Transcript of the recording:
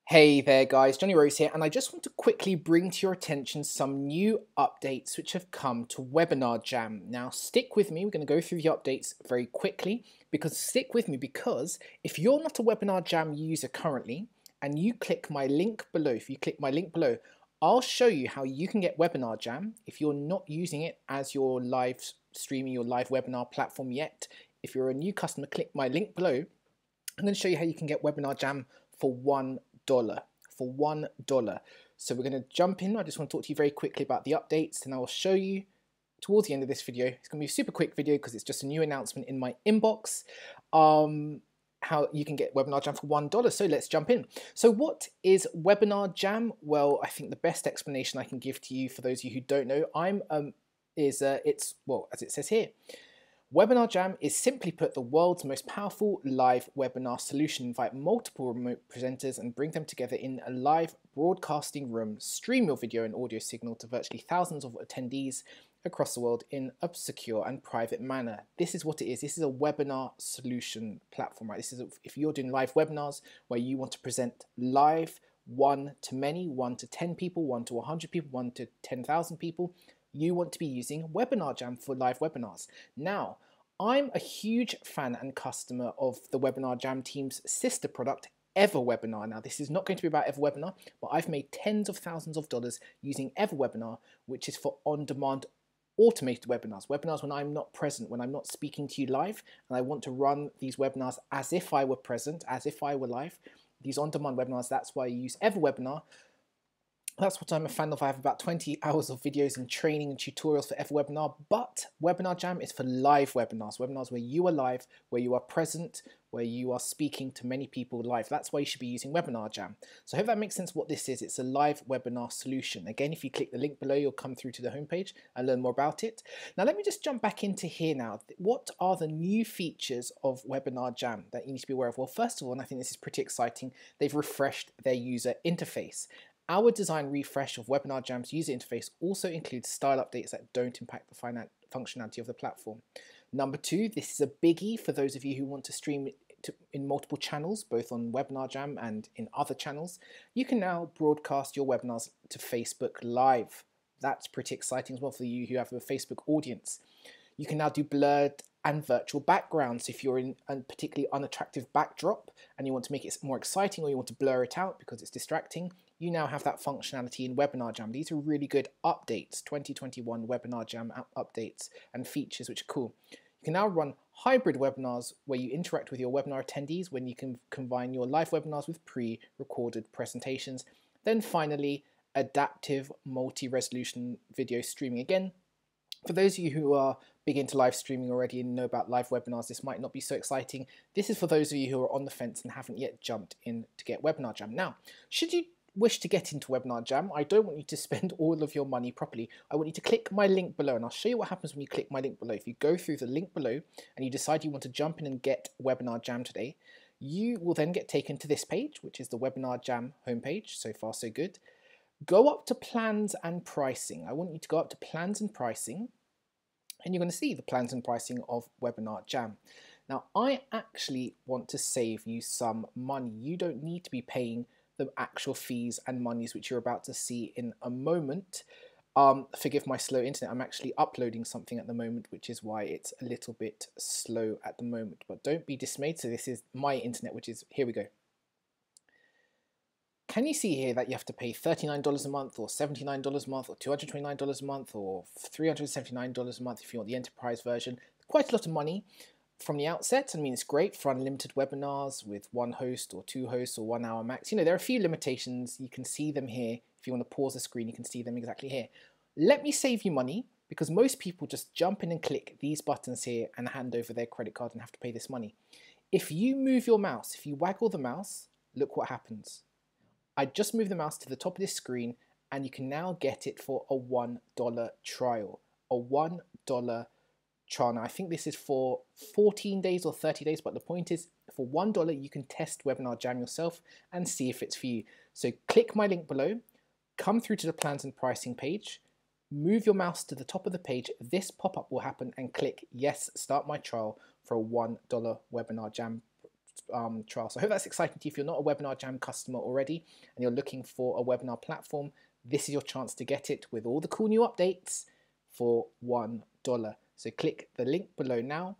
Hey there guys, Johnny Rose here, and I just want to quickly bring to your attention some new updates which have come to Webinar Jam. Now stick with me, we're going to go through the updates very quickly, because if you're not a Webinar Jam user currently, and you click my link below, if you click my link below, I'll show you how you can get Webinar Jam if you're not using it as your live streaming, your live webinar platform yet. If you're a new customer, click my link below. I'm going to show you how you can get Webinar Jam for $1. For $1. So we're going to jump in. I just want to talk to you very quickly about the updates, and I will show you towards the end of this video. It's going to be a super quick video because it's just a new announcement in my inbox. How you can get Webinar Jam for $1. So let's jump in. So what is Webinar Jam? Well, I think the best explanation I can give to you, for those of you who don't know, it's, well, as it says here, Webinar Jam is, simply put, the world's most powerful live webinar solution. Invite multiple remote presenters and bring them together in a live broadcasting room. Stream your video and audio signal to virtually thousands of attendees across the world in a secure and private manner. This is what it is. This is a webinar solution platform, right? If you're doing live webinars where you want to present live, one to many, 1 to 10 people, 1 to 100 people, 1 to 10,000 people, you want to be using Webinar Jam for live webinars. Now, I'm a huge fan and customer of the Webinar Jam team's sister product, EverWebinar. Now, this is not going to be about EverWebinar, but I've made tens of thousands of dollars using EverWebinar, which is for on-demand automated webinars. Webinars when I'm not present, when I'm not speaking to you live, and I want to run these webinars as if I were present, as if I were live. These on-demand webinars, that's why I use EverWebinar. That's what I'm a fan of. I have about 20 hours of videos and training and tutorials for EverWebinar, but Webinar Jam is for live webinars, webinars where you are live, where you are present, where you are speaking to many people live. That's why you should be using Webinar Jam. So I hope that makes sense what this is. It's a live webinar solution. Again, if you click the link below, you'll come through to the homepage and learn more about it. Now, let me just jump back into here now. What are the new features of Webinar Jam that you need to be aware of? Well, first of all, and I think this is pretty exciting, they've refreshed their user interface. Our design refresh of Webinar Jam's user interface also includes style updates that don't impact the functionality of the platform. Number two, this is a biggie for those of you who want to stream in multiple channels, both on Webinar Jam and in other channels. You can now broadcast your webinars to Facebook Live. That's pretty exciting as well for you who have a Facebook audience. You can now do blurred and virtual backgrounds. If you're in a particularly unattractive backdrop and you want to make it more exciting, or you want to blur it out because it's distracting, you now have that functionality in Webinar Jam. These are really good updates, 2021 Webinar Jam updates and features, which are cool. You can now run hybrid webinars where you interact with your webinar attendees, when you can combine your live webinars with pre-recorded presentations. Then finally, adaptive multi-resolution video streaming. Again, for those of you who are big into live streaming already and know about live webinars, this might not be so exciting. This is for those of you who are on the fence and haven't yet jumped in to get Webinar Jam. Now, should you wish to get into Webinar Jam, I don't want you to spend all of your money properly. I want you to click my link below, and I'll show you what happens when you click my link below. If you go through the link below and you decide you want to jump in and get Webinar Jam today, you will then get taken to this page, which is the Webinar Jam homepage. So far, so good. Go up to plans and pricing. I want you to go up to plans and pricing, and you're going to see the plans and pricing of Webinar Jam. Now, I actually want to save you some money. You don't need to be paying the actual fees and monies which you're about to see in a moment. Forgive my slow internet. I'm actually uploading something at the moment, which is why it's a little bit slow at the moment. But don't be dismayed. So this is my internet, which is, here we go. Can you see here that you have to pay $39 a month, or $79 a month, or $229 a month, or $379 a month if you want the enterprise version? Quite a lot of money from the outset. I mean, it's great for unlimited webinars with one host or two hosts or 1 hour max. You know, there are a few limitations. You can see them here. If you want to pause the screen, you can see them exactly here. Let me save you money, because most people just jump in and click these buttons here and hand over their credit card and have to pay this money. If you move your mouse, if you waggle the mouse, look what happens. I just moved the mouse to the top of this screen, and you can now get it for a $1 trial. A $1 trial. Now, I think this is for 14 days or 30 days, but the point is, for $1, you can test Webinar Jam yourself and see if it's for you. So click my link below, come through to the plans and pricing page, move your mouse to the top of the page, this pop-up will happen, and click yes, start my trial for a $1 Webinar Jam trial. So I hope that's exciting to you. If you're not a Webinar Jam customer already and you're looking for a webinar platform, this is your chance to get it with all the cool new updates for $1. So click the link below now